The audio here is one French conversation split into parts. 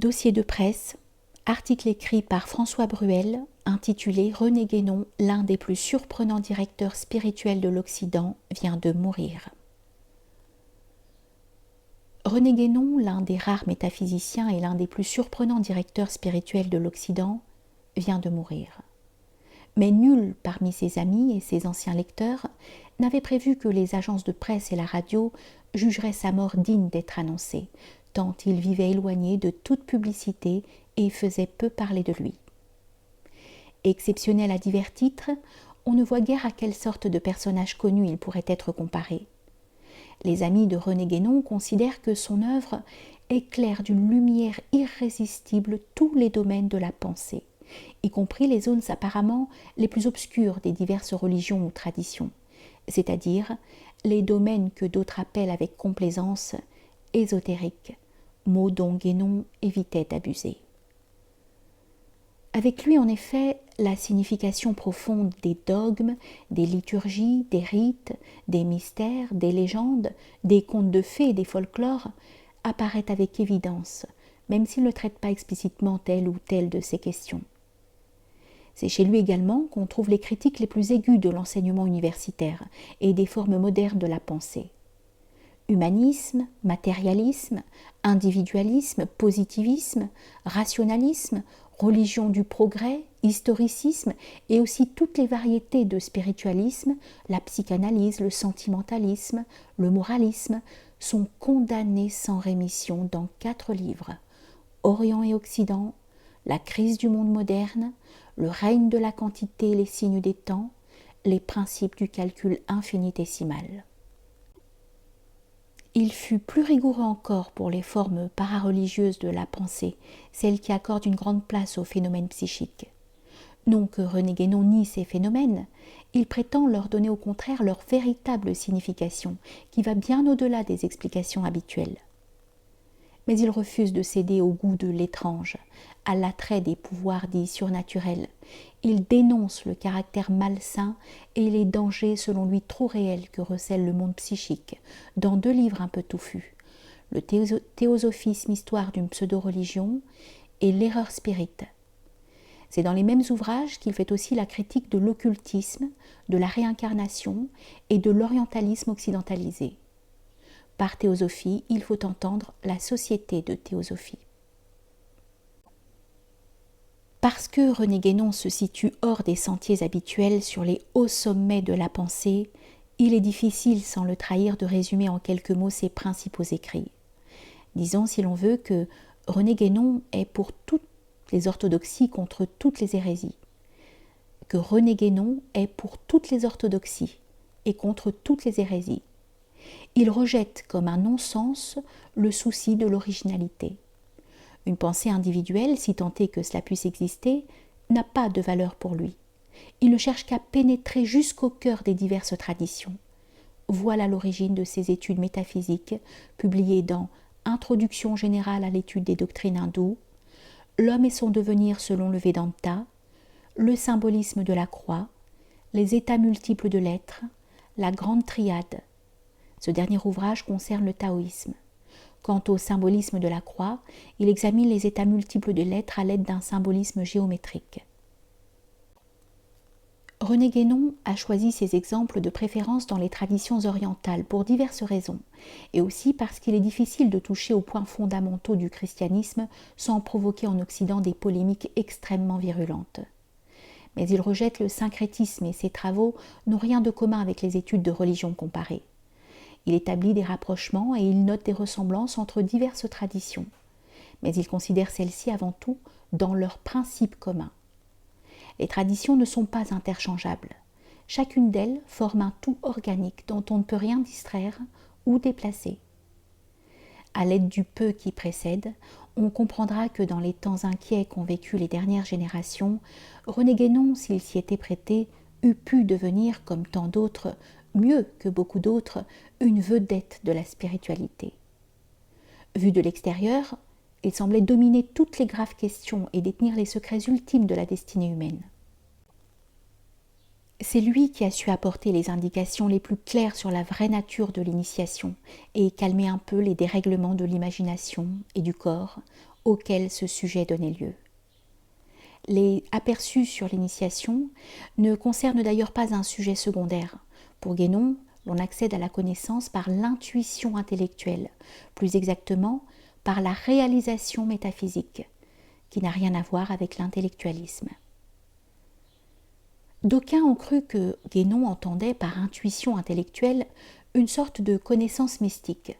Dossier de presse, article écrit par François Bruel, intitulé « René Guénon, l'un des plus surprenants directeurs spirituels de l'Occident, vient de mourir ». René Guénon, l'un des rares métaphysiciens et l'un des plus surprenants directeurs spirituels de l'Occident, vient de mourir. Mais nul parmi ses amis et ses anciens lecteurs n'avait prévu que les agences de presse et la radio jugeraient sa mort digne d'être annoncée, tant il vivait éloigné de toute publicité et faisait peu parler de lui. Exceptionnel à divers titres, on ne voit guère à quelle sorte de personnage connu il pourrait être comparé. Les amis de René Guénon considèrent que son œuvre éclaire d'une lumière irrésistible tous les domaines de la pensée, y compris les zones apparemment les plus obscures des diverses religions ou traditions, c'est-à-dire les domaines que d'autres appellent avec complaisance ésotériques, mot dont Guénon évitait d'abuser. Avec lui, en effet, la signification profonde des dogmes, des liturgies, des rites, des mystères, des légendes, des contes de fées et des folklores apparaît avec évidence, même s'il ne traite pas explicitement telle ou telle de ces questions. C'est chez lui également qu'on trouve les critiques les plus aiguës de l'enseignement universitaire et des formes modernes de la pensée. Humanisme, matérialisme, individualisme, positivisme, rationalisme, religion du progrès, historicisme et aussi toutes les variétés de spiritualisme, la psychanalyse, le sentimentalisme, le moralisme, sont condamnés sans rémission dans 4 livres: Orient et Occident, la crise du monde moderne, le règne de la quantité et les signes des temps, les principes du calcul infinitésimal. Il fut plus rigoureux encore pour les formes parareligieuses de la pensée, celles qui accordent une grande place aux phénomènes psychiques. Non que René Guénon nie ces phénomènes, il prétend leur donner au contraire leur véritable signification, qui va bien au-delà des explications habituelles. Mais il refuse de céder au goût de l'étrange, à l'attrait des pouvoirs dits surnaturels. Il dénonce le caractère malsain et les dangers selon lui trop réels que recèle le monde psychique, dans 2 livres un peu touffus, le Théosophisme, histoire d'une pseudo-religion, et l'Erreur spirite. C'est dans les mêmes ouvrages qu'il fait aussi la critique de l'occultisme, de la réincarnation et de l'orientalisme occidentalisé. Par théosophie, il faut entendre la société de théosophie. Parce que René Guénon se situe hors des sentiers habituels sur les hauts sommets de la pensée, il est difficile sans le trahir de résumer en quelques mots ses principaux écrits. Disons, si l'on veut, que René Guénon est pour toutes les orthodoxies contre toutes les hérésies, que René Guénon est pour toutes les orthodoxies et contre toutes les hérésies. Il rejette comme un non-sens le souci de l'originalité. Une pensée individuelle, si tant est que cela puisse exister, n'a pas de valeur pour lui. Il ne cherche qu'à pénétrer jusqu'au cœur des diverses traditions. Voilà l'origine de ses études métaphysiques, publiées dans Introduction générale à l'étude des doctrines hindoues, L'homme et son devenir selon le Vedanta, Le symbolisme de la croix, Les états multiples de l'être, La grande triade. Ce dernier ouvrage concerne le taoïsme. Quant au symbolisme de la croix, il examine les états multiples de l'être à l'aide d'un symbolisme géométrique. René Guénon a choisi ces exemples de préférence dans les traditions orientales pour diverses raisons, et aussi parce qu'il est difficile de toucher aux points fondamentaux du christianisme sans provoquer en Occident des polémiques extrêmement virulentes. Mais il rejette le syncrétisme et ses travaux n'ont rien de commun avec les études de religion comparée. Il établit des rapprochements et il note des ressemblances entre diverses traditions, mais il considère celles-ci avant tout dans leurs principes communs. Les traditions ne sont pas interchangeables. Chacune d'elles forme un tout organique dont on ne peut rien distraire ou déplacer. À l'aide du peu qui précède, on comprendra que dans les temps inquiets qu'ont vécu les dernières générations, René Guénon, s'il s'y était prêté, eût pu devenir, comme tant d'autres, mieux que beaucoup d'autres, une vedette de la spiritualité. Vu de l'extérieur, il semblait dominer toutes les graves questions et détenir les secrets ultimes de la destinée humaine. C'est lui qui a su apporter les indications les plus claires sur la vraie nature de l'initiation et calmer un peu les dérèglements de l'imagination et du corps auxquels ce sujet donnait lieu. Les aperçus sur l'initiation ne concernent d'ailleurs pas un sujet secondaire. Pour Guénon, l'on accède à la connaissance par l'intuition intellectuelle, plus exactement par la réalisation métaphysique, qui n'a rien à voir avec l'intellectualisme. D'aucuns ont cru que Guénon entendait par intuition intellectuelle une sorte de connaissance mystique,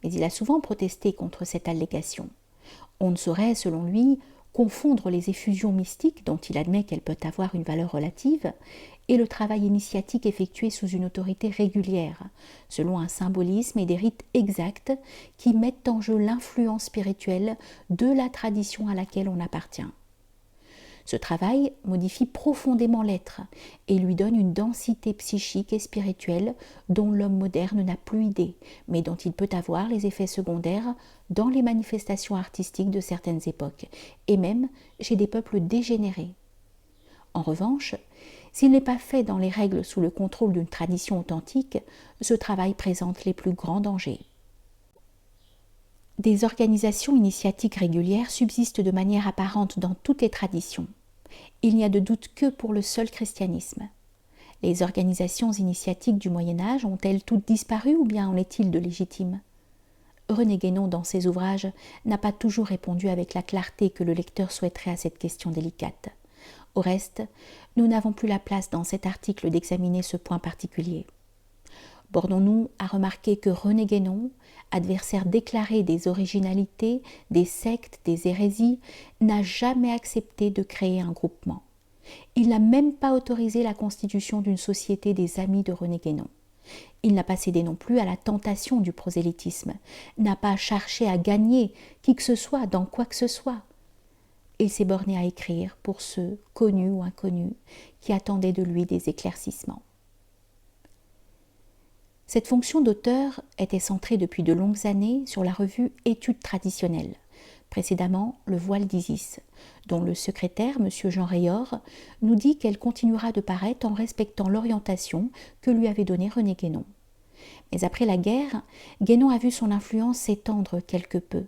mais il a souvent protesté contre cette allégation. On ne saurait, selon lui, confondre les effusions mystiques, dont il admet qu'elles peuvent avoir une valeur relative, et le travail initiatique effectué sous une autorité régulière, selon un symbolisme et des rites exacts qui mettent en jeu l'influence spirituelle de la tradition à laquelle on appartient. Ce travail modifie profondément l'être et lui donne une densité psychique et spirituelle dont l'homme moderne n'a plus idée, mais dont il peut avoir les effets secondaires dans les manifestations artistiques de certaines époques, et même chez des peuples dégénérés. En revanche, s'il n'est pas fait dans les règles sous le contrôle d'une tradition authentique, ce travail présente les plus grands dangers. Des organisations initiatiques régulières subsistent de manière apparente dans toutes les traditions. Il n'y a de doute que pour le seul christianisme. Les organisations initiatiques du Moyen-Âge ont-elles toutes disparu ou bien en est-il de légitimes ? René Guénon, dans ses ouvrages, n'a pas toujours répondu avec la clarté que le lecteur souhaiterait à cette question délicate. Au reste, nous n'avons plus la place dans cet article d'examiner ce point particulier. Bornons-nous à remarquer que René Guénon, adversaire déclaré des originalités, des sectes, des hérésies, n'a jamais accepté de créer un groupement. Il n'a même pas autorisé la constitution d'une société des amis de René Guénon. Il n'a pas cédé non plus à la tentation du prosélytisme, n'a pas cherché à gagner qui que ce soit dans quoi que ce soit. Il s'est borné à écrire pour ceux, connus ou inconnus, qui attendaient de lui des éclaircissements. Cette fonction d'auteur était centrée depuis de longues années sur la revue Études traditionnelles, précédemment Le Voile d'Isis, dont le secrétaire, M. Jean Rayor, nous dit qu'elle continuera de paraître en respectant l'orientation que lui avait donnée René Guénon. Mais après la guerre, Guénon a vu son influence s'étendre quelque peu.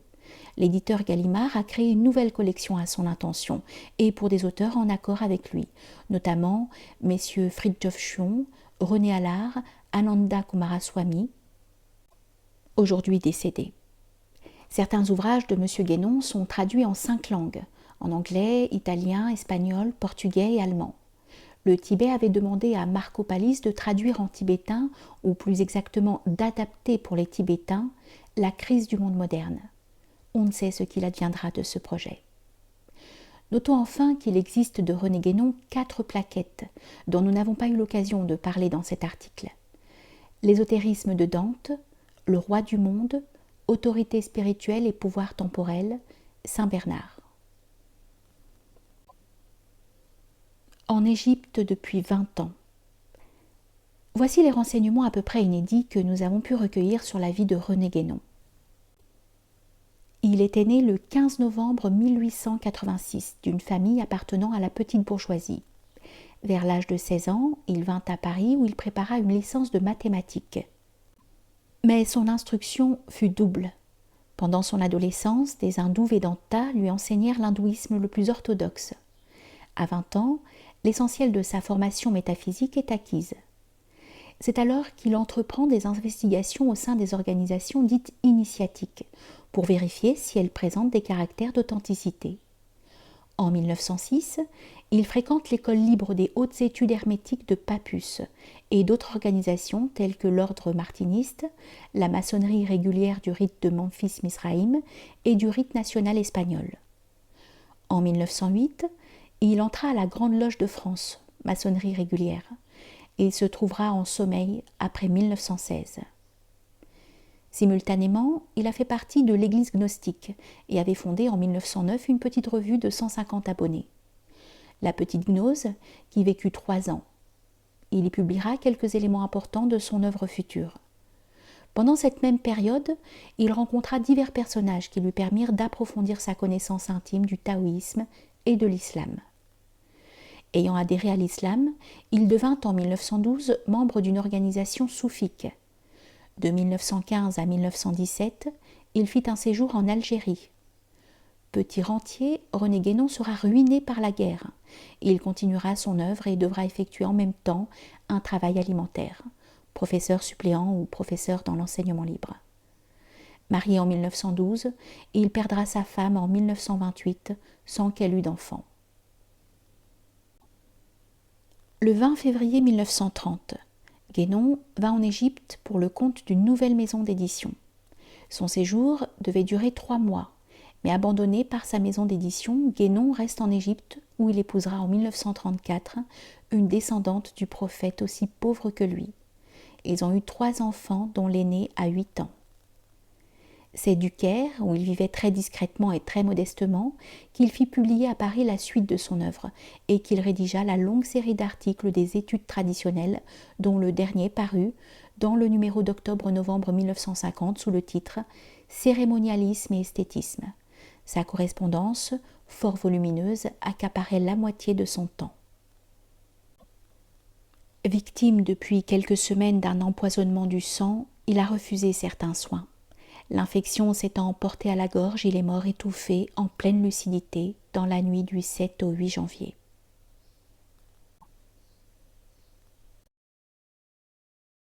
L'éditeur Gallimard a créé une nouvelle collection à son intention et pour des auteurs en accord avec lui, notamment messieurs Fridtjof Schuon, René Allard, Ananda Coomaraswamy, aujourd'hui décédé. Certains ouvrages de M. Guénon sont traduits en 5 langues, en anglais, italien, espagnol, portugais et allemand. Le Tibet avait demandé à Marco Pallis de traduire en tibétain, ou plus exactement d'adapter pour les Tibétains, La crise du monde moderne. On ne sait ce qu'il adviendra de ce projet. Notons enfin qu'il existe de René Guénon 4 plaquettes, dont nous n'avons pas eu l'occasion de parler dans cet article. L'ésotérisme de Dante, Le roi du monde, Autorité spirituelle et pouvoir temporel, Saint Bernard. En Égypte depuis 20 ans. Voici les renseignements à peu près inédits que nous avons pu recueillir sur la vie de René Guénon. Il était né le 15 novembre 1886 d'une famille appartenant à la petite bourgeoisie. Vers l'âge de 16 ans, il vint à Paris où il prépara une licence de mathématiques. Mais son instruction fut double. Pendant son adolescence, des hindous Vedanta lui enseignèrent l'hindouisme le plus orthodoxe. À 20 ans, l'essentiel de sa formation métaphysique est acquise. C'est alors qu'il entreprend des investigations au sein des organisations dites initiatiques, pour vérifier si elles présentent des caractères d'authenticité. En 1906, il fréquente l'école libre des hautes études hermétiques de Papus et d'autres organisations telles que l'ordre martiniste, la maçonnerie régulière du rite de Memphis-Misraïm et du rite national espagnol. En 1908, il entra à la Grande Loge de France, maçonnerie régulière, et se trouvera en sommeil après 1916. Simultanément, il a fait partie de l'Église gnostique et avait fondé en 1909 une petite revue de 150 abonnés. La Petite Gnose, qui vécut 3 ans. Il y publiera quelques éléments importants de son œuvre future. Pendant cette même période, il rencontra divers personnages qui lui permirent d'approfondir sa connaissance intime du taoïsme et de l'islam. Ayant adhéré à l'islam, il devint en 1912 membre d'une organisation soufique. De 1915 à 1917, il fit un séjour en Algérie. Petit rentier, René Guénon sera ruiné par la guerre. Il continuera son œuvre et devra effectuer en même temps un travail alimentaire, professeur suppléant ou professeur dans l'enseignement libre. Marié en 1912, il perdra sa femme en 1928 sans qu'elle eût d'enfant. Le 20 février 1930, Guénon va en Égypte pour le compte d'une nouvelle maison d'édition. Son séjour devait durer 3 mois, mais abandonné par sa maison d'édition, Guénon reste en Égypte où il épousera en 1934 une descendante du prophète aussi pauvre que lui. Ils ont eu 3 enfants dont l'aîné a 8 ans. C'est du Caire, où il vivait très discrètement et très modestement, qu'il fit publier à Paris la suite de son œuvre et qu'il rédigea la longue série d'articles des études traditionnelles, dont le dernier parut dans le numéro d'octobre-novembre 1950 sous le titre « Cérémonialisme et esthétisme ». Sa correspondance, fort volumineuse, accaparait la moitié de son temps. Victime depuis quelques semaines d'un empoisonnement du sang, il a refusé certains soins. L'infection s'étant emportée à la gorge, il est mort étouffé en pleine lucidité dans la nuit du 7 au 8 janvier.